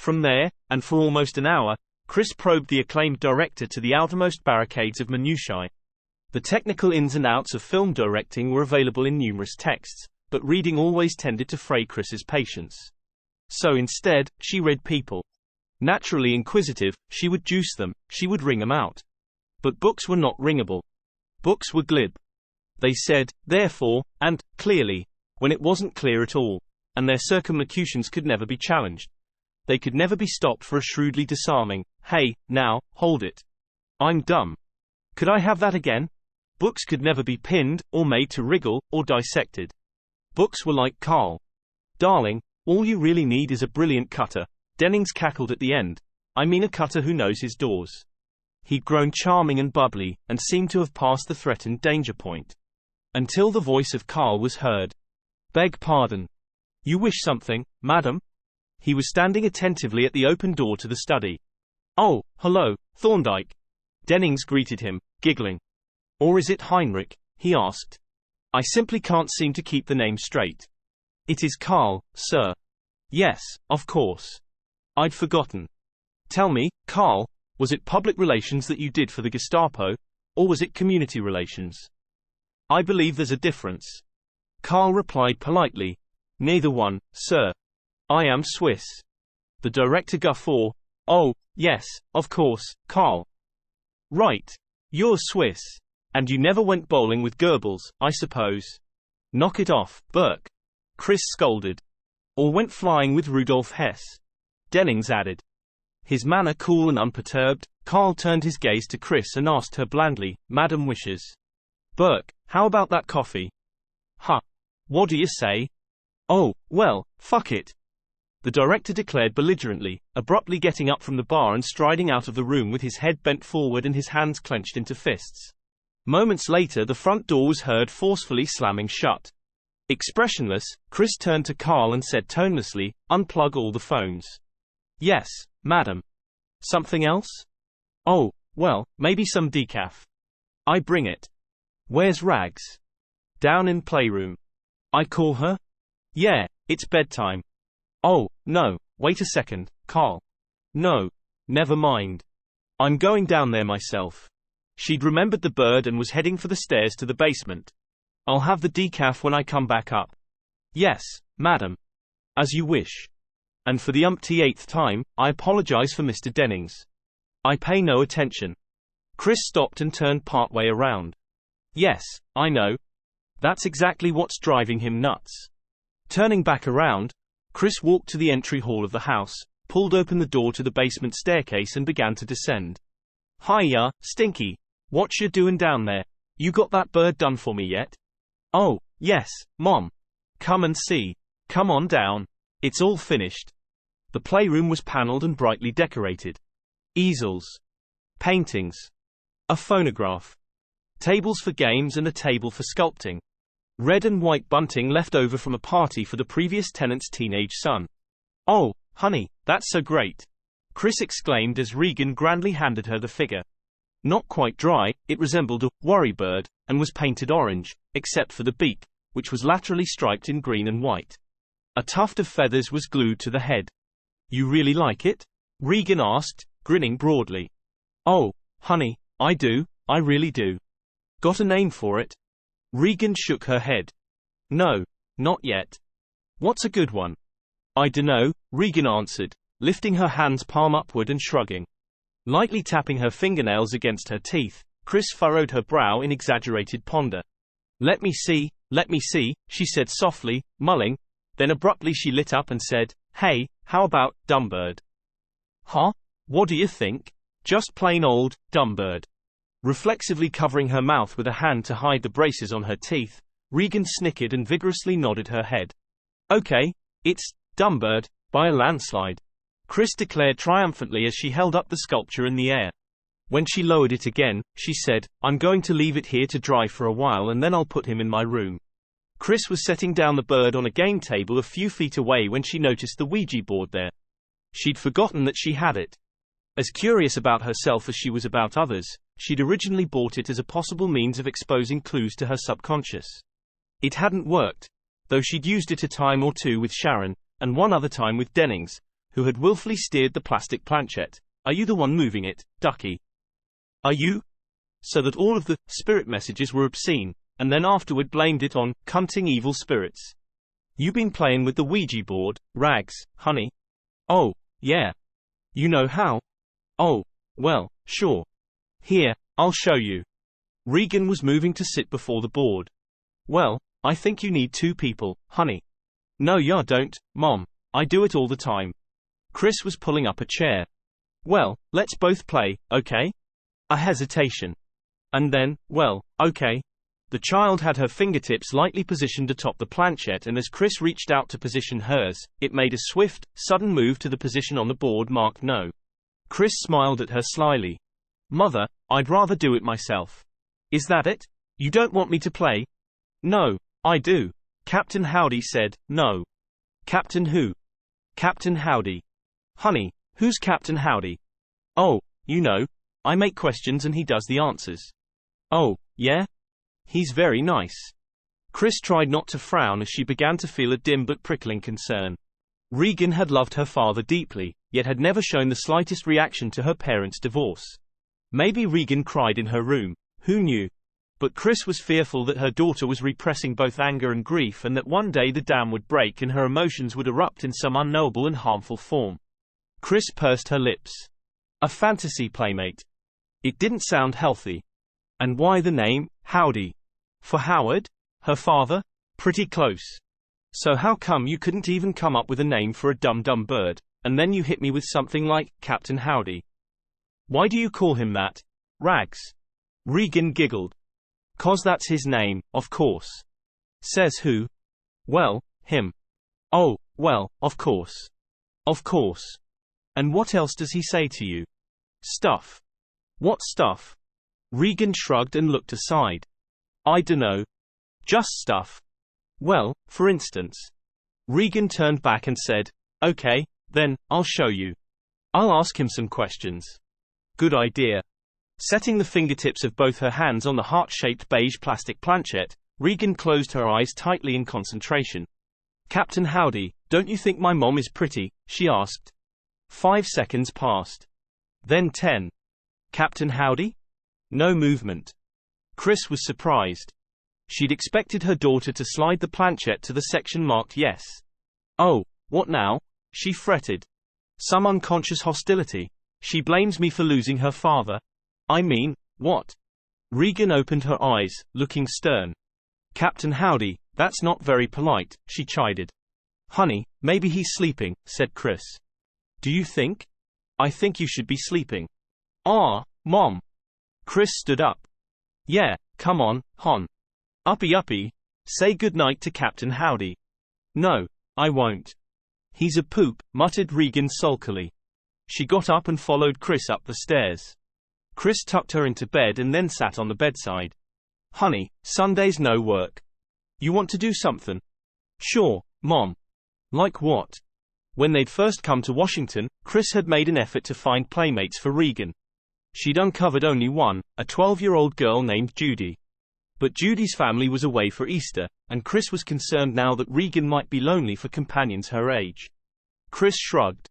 From there, and for almost an hour, Chris probed the acclaimed director to the outermost barricades of minutiae. The technical ins and outs of film directing were available in numerous texts, but reading always tended to fray Chris's patience. So instead, she read people. Naturally inquisitive, she would juice them, she would wring them out. But books were not wringable. Books were glib. They said, therefore, and, clearly, when it wasn't clear at all, and their circumlocutions could never be challenged. They could never be stopped for a shrewdly disarming, hey, now, hold it. I'm dumb. Could I have that again? Books could never be pinned, or made to wriggle, or dissected. Books were like Carl. Darling, all you really need is a brilliant cutter. Dennings cackled at the end. I mean a cutter who knows his doors. He'd grown charming and bubbly, and seemed to have passed the threatened danger point. Until the voice of Carl was heard. Beg pardon. You wish something, madam? He was standing attentively at the open door to the study. Oh, hello, Thorndyke. Dennings greeted him, giggling. Or is it Heinrich? He asked. I simply can't seem to keep the name straight. It is Carl, sir. Yes, of course. I'd forgotten. Tell me, Carl, was it public relations that you did for the Gestapo, or was it community relations? I believe there's a difference. Carl replied politely. Neither one, sir. I am Swiss. The director guffawed. Oh, yes, of course, Carl. Right. You're Swiss. And you never went bowling with Goebbels, I suppose. Knock it off, Burke. Chris scolded. Or went flying with Rudolf Hess. Dennings added. His manner cool and unperturbed, Carl turned his gaze to Chris and asked her blandly, Madam wishes. Burke, how about that coffee? Huh. What do you say? Oh, well, fuck it. The director declared belligerently, abruptly getting up from the bar and striding out of the room with his head bent forward and his hands clenched into fists. Moments later the front door was heard forcefully slamming shut. Expressionless, Chris turned to Carl and said tonelessly, unplug all the phones. Yes, madam. Something else? Oh, well, maybe some decaf. I bring it. Where's Rags? Down in playroom. I call her? Yeah, it's bedtime. Oh, no, wait a second, Carl. No, never mind. I'm going down there myself. She'd remembered the bird and was heading for the stairs to the basement. I'll have the decaf when I come back up. Yes, madam. As you wish. And for the umpty-eighth time, I apologize for Mr. Dennings. I pay no attention. Chris stopped and turned partway around. Yes, I know. That's exactly what's driving him nuts. Turning back around, Chris walked to the entry hall of the house, pulled open the door to the basement staircase and began to descend. Hiya, Stinky. What you doing down there? You got that bird done for me yet? Oh, yes, Mom. Come and see. Come on down. It's all finished. The playroom was paneled and brightly decorated. Easels. Paintings. A phonograph. Tables for games and a table for sculpting. Red and white bunting left over from a party for the previous tenant's teenage son. Oh, honey, that's so great. Chris exclaimed as Regan grandly handed her the figure. Not quite dry, it resembled a worry bird, and was painted orange, except for the beak, which was laterally striped in green and white. A tuft of feathers was glued to the head. You really like it? Regan asked, grinning broadly. Oh, honey, I do, I really do. Got a name for it? Regan shook her head. No, not yet. What's a good one? I dunno, Regan answered, lifting her hands palm upward and shrugging. Lightly tapping her fingernails against her teeth, Chris furrowed her brow in exaggerated ponder. Let me see, she said softly, mulling. Then abruptly she lit up and said, Hey, how about Dumbbird? Huh? What do you think? Just plain old Dumbbird. Reflexively covering her mouth with a hand to hide the braces on her teeth, Regan snickered and vigorously nodded her head. Okay, it's Dumbbird, by a landslide. Chris declared triumphantly as she held up the sculpture in the air. When she lowered it again, she said, I'm going to leave it here to dry for a while and then I'll put him in my room. Chris was setting down the bird on a game table a few feet away when she noticed the Ouija board there. She'd forgotten that she had it. As curious about herself as she was about others, she'd originally bought it as a possible means of exposing clues to her subconscious. It hadn't worked, though she'd used it a time or two with Sharon, and one other time with Dennings, who had willfully steered the plastic planchette. Are you the one moving it, Ducky? Are you? So that all of the spirit messages were obscene, and then afterward blamed it on cunting evil spirits. You been playing with the Ouija board, Rags, honey? Oh, yeah. You know how? Oh, well, sure. Here, I'll show you. Regan was moving to sit before the board. Well, I think you need 2 people, honey. No, ya don't, Mom. I do it all the time. Chris was pulling up a chair. Well, let's both play, okay? A hesitation. And then, well, okay. The child had her fingertips lightly positioned atop the planchette, and as Chris reached out to position hers, it made a swift, sudden move to the position on the board marked no. Chris smiled at her slyly. Mother, I'd rather do it myself. Is that it? You don't want me to play? No, I do. Captain Howdy said, no. Captain who? Captain Howdy. Honey, who's Captain Howdy? Oh, you know. I make questions and he does the answers. Oh, yeah? He's very nice. Chris tried not to frown as she began to feel a dim but prickling concern. Regan had loved her father deeply, yet had never shown the slightest reaction to her parents' divorce. Maybe Regan cried in her room, who knew? But Chris was fearful that her daughter was repressing both anger and grief, and that one day the dam would break and her emotions would erupt in some unknowable and harmful form. Chris pursed her lips. A fantasy playmate. It didn't sound healthy. And why the name, Howdy? For Howard? Her father? Pretty close. So how come you couldn't even come up with a name for a dumb bird, and then you hit me with something like Captain Howdy? Why do you call him that? Rags. Regan giggled. 'Cause that's his name, of course. Says who? Well, him. Oh, well, of course. Of course. And what else does he say to you? Stuff. What stuff? Regan shrugged and looked aside. I dunno. Just stuff. Well, for instance. Regan turned back and said, okay, then, I'll show you. I'll ask him some questions. Good idea. Setting the fingertips of both her hands on the heart-shaped beige plastic planchette, Regan closed her eyes tightly in concentration. Captain Howdy, don't you think my mom is pretty? She asked. 5 seconds passed. Then 10. Captain Howdy? No movement. Chris was surprised. She'd expected her daughter to slide the planchette to the section marked yes. Oh, what now? She fretted. Some unconscious hostility. She blames me for losing her father. I mean, what? Regan opened her eyes, looking stern. Captain Howdy, that's not very polite, she chided. Honey, maybe he's sleeping, said Chris. Do you think? I think you should be sleeping. Ah, Mom. Chris stood up. Yeah, come on, hon. Uppy. Say goodnight to Captain Howdy. No, I won't. He's a poop, muttered Regan sulkily. She got up and followed Chris up the stairs. Chris tucked her into bed and then sat on the bedside. Honey, Sunday's no work. You want to do something? Sure, Mom. Like what? When they'd first come to Washington, Chris had made an effort to find playmates for Regan. She'd uncovered only one, a 12-year-old girl named Judy. But Judy's family was away for Easter, and Chris was concerned now that Regan might be lonely for companions her age. Chris shrugged.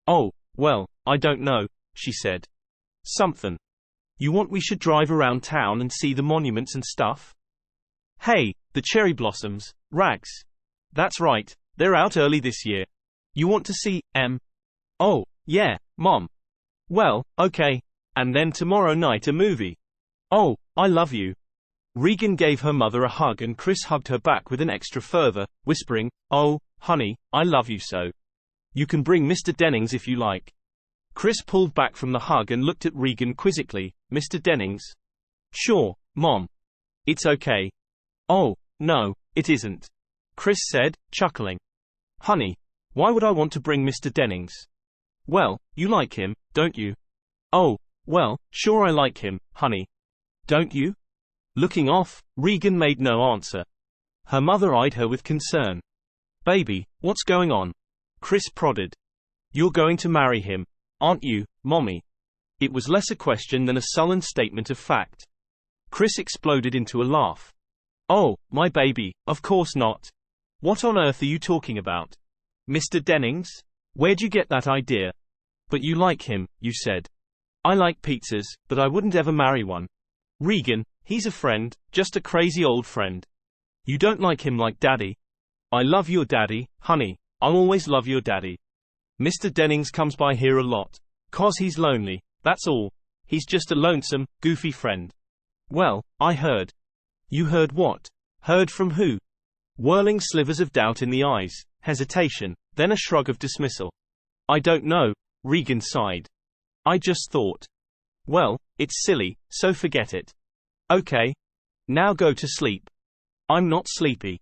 Oh, well, I don't know, she said. Something. You want we should drive around town and see the monuments and stuff? Hey, the cherry blossoms, Rags. That's right, they're out early this year. You want to see, Em? Oh, yeah, Mom. Well, okay. And then tomorrow night a movie. Oh, I love you. Regan gave her mother a hug and Chris hugged her back with an extra fervor, whispering, oh, honey, I love you so. You can bring Mr. Dennings if you like. Chris pulled back from the hug and looked at Regan quizzically. Mr. Dennings? Sure, Mom. It's okay. Oh, no, it isn't. Chris said, chuckling. Honey, why would I want to bring Mr. Dennings? Well, you like him, don't you? Oh, well, sure I like him, honey. Don't you? Looking off, Regan made no answer. Her mother eyed her with concern. Baby, what's going on? Chris prodded. You're going to marry him, aren't you, Mommy? It was less a question than a sullen statement of fact. Chris exploded into a laugh. Oh, my baby, of course not. What on earth are you talking about? Mr. Dennings? Where'd you get that idea? But you like him, you said. I like pizzas, but I wouldn't ever marry one. Regan, he's a friend, just a crazy old friend. You don't like him like Daddy. I love your daddy, honey. I'll always love your daddy. Mr. Dennings comes by here a lot. 'Cause he's lonely, that's all. He's just a lonesome, goofy friend. Well, I heard. You heard what? Heard from who? Whirling slivers of doubt in the eyes, hesitation, then a shrug of dismissal. I don't know, Regan sighed. I just thought. Well, it's silly, so forget it. Okay. Now go to sleep. I'm not sleepy.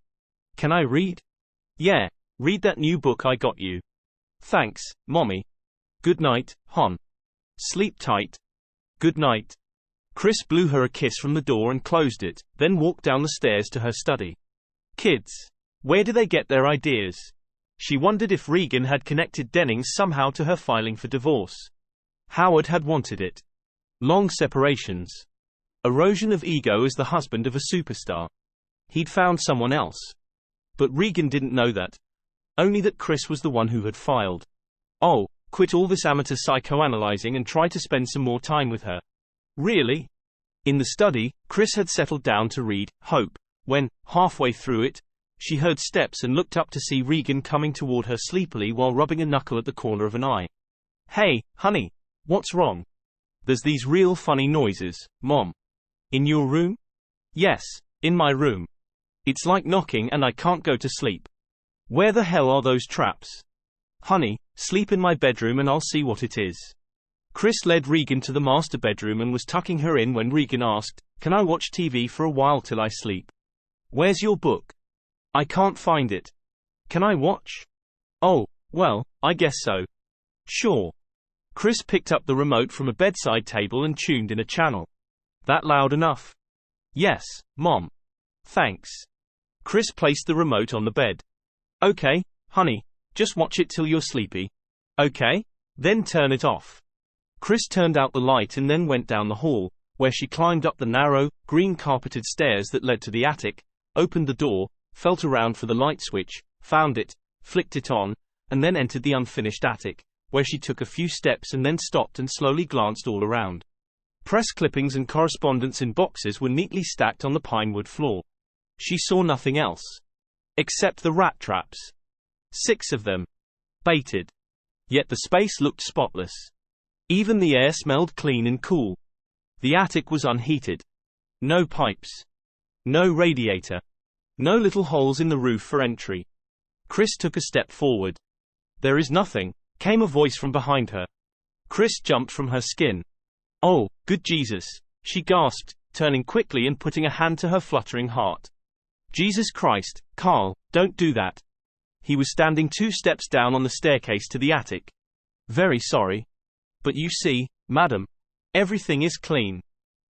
Can I read? Yeah, read that new book I got you. Thanks, Mommy. Good night, hon. Sleep tight. Good night. Chris blew her a kiss from the door and closed it, then walked down the stairs to her study. Kids. Where do they get their ideas? She wondered if Regan had connected Dennings somehow to her filing for divorce. Howard had wanted it. Long separations. Erosion of ego as the husband of a superstar. He'd found someone else. But Regan didn't know that. Only that Chris was the one who had filed. Oh, quit all this amateur psychoanalyzing and try to spend some more time with her. Really? In the study, Chris had settled down to read Hope, when, halfway through it, she heard steps and looked up to see Regan coming toward her sleepily while rubbing a knuckle at the corner of an eye. Hey, honey. What's wrong? There's these real funny noises, Mom. In your room? Yes, in my room. It's like knocking and I can't go to sleep. Where the hell are those traps? Honey, sleep in my bedroom and I'll see what it is. Chris led Regan to the master bedroom and was tucking her in when Regan asked, Can I watch TV for a while till I sleep? Where's your book? I can't find it. Can I watch? Oh, well, I guess so. Sure. Chris picked up the remote from a bedside table and tuned in a channel. That loud enough? Yes, Mom. Thanks. Chris placed the remote on the bed. Okay, honey, just watch it till you're sleepy. Okay? Then turn it off. Chris turned out the light and then went down the hall, where she climbed up the narrow, green-carpeted stairs that led to the attic, opened the door, felt around for the light switch, found it, flicked it on, and then entered the unfinished attic, where she took a few steps and then stopped and slowly glanced all around. Press clippings and correspondence in boxes were neatly stacked on the pinewood floor. She saw nothing else. Except the rat traps. 6 of them. Baited. Yet the space looked spotless. Even the air smelled clean and cool. The attic was unheated. No pipes. No radiator. No little holes in the roof for entry. Chris took a step forward. There is nothing, came a voice from behind her. Chris jumped from her skin. Oh, good Jesus, she gasped, turning quickly and putting a hand to her fluttering heart. Jesus Christ, Carl, don't do that. He was standing 2 steps down on the staircase to the attic. Very sorry. But you see, madam, everything is clean.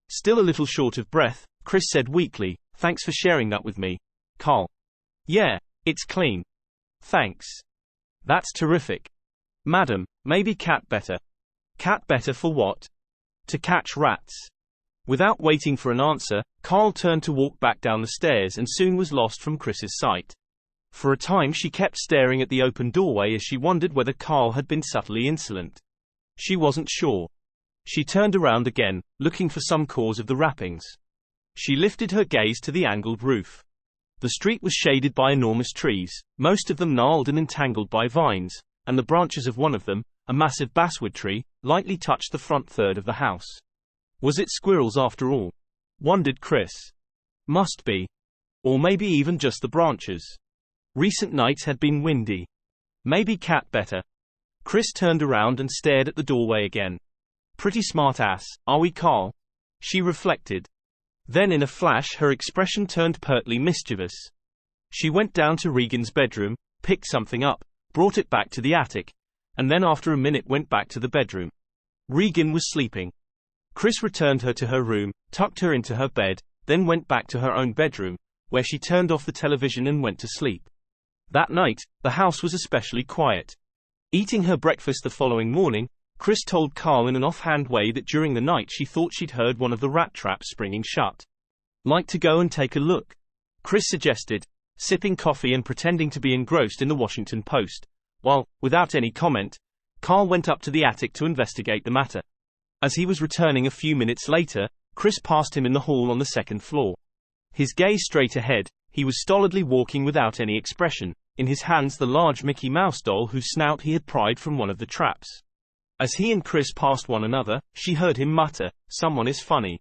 Still a little short of breath, Chris said weakly, Thanks for sharing that with me, Carl. Yeah, it's clean. Thanks. That's terrific. Madam, maybe cat better. Cat better for what? To catch rats. Without waiting for an answer, Carl turned to walk back down the stairs and soon was lost from Chris's sight. For a time she kept staring at the open doorway as she wondered whether Carl had been subtly insolent. She wasn't sure. She turned around again, looking for some cause of the rappings. She lifted her gaze to the angled roof. The street was shaded by enormous trees, most of them gnarled and entangled by vines, and the branches of one of them, a massive basswood tree, lightly touched the front third of the house. Was it squirrels after all? Wondered Chris. Must be. Or maybe even just the branches. Recent nights had been windy. Maybe cat better. Chris turned around and stared at the doorway again. Pretty smart ass, are we, Carl? She reflected. Then in a flash her expression turned pertly mischievous. She went down to Regan's bedroom, picked something up, brought it back to the attic, and then after a minute went back to the bedroom. Regan was sleeping. Chris returned her to her room, tucked her into her bed, then went back to her own bedroom, where she turned off the television and went to sleep. That night, the house was especially quiet. Eating her breakfast the following morning, Chris told Carl in an offhand way that during the night she thought she'd heard one of the rat traps springing shut. Like to go and take a look? Chris suggested, sipping coffee and pretending to be engrossed in the Washington Post, while, without any comment, Carl went up to the attic to investigate the matter. As he was returning a few minutes later, Chris passed him in the hall on the second floor. His gaze straight ahead, he was stolidly walking without any expression, in his hands the large Mickey Mouse doll whose snout he had pried from one of the traps. As he and Chris passed one another, she heard him mutter, "Someone is funny."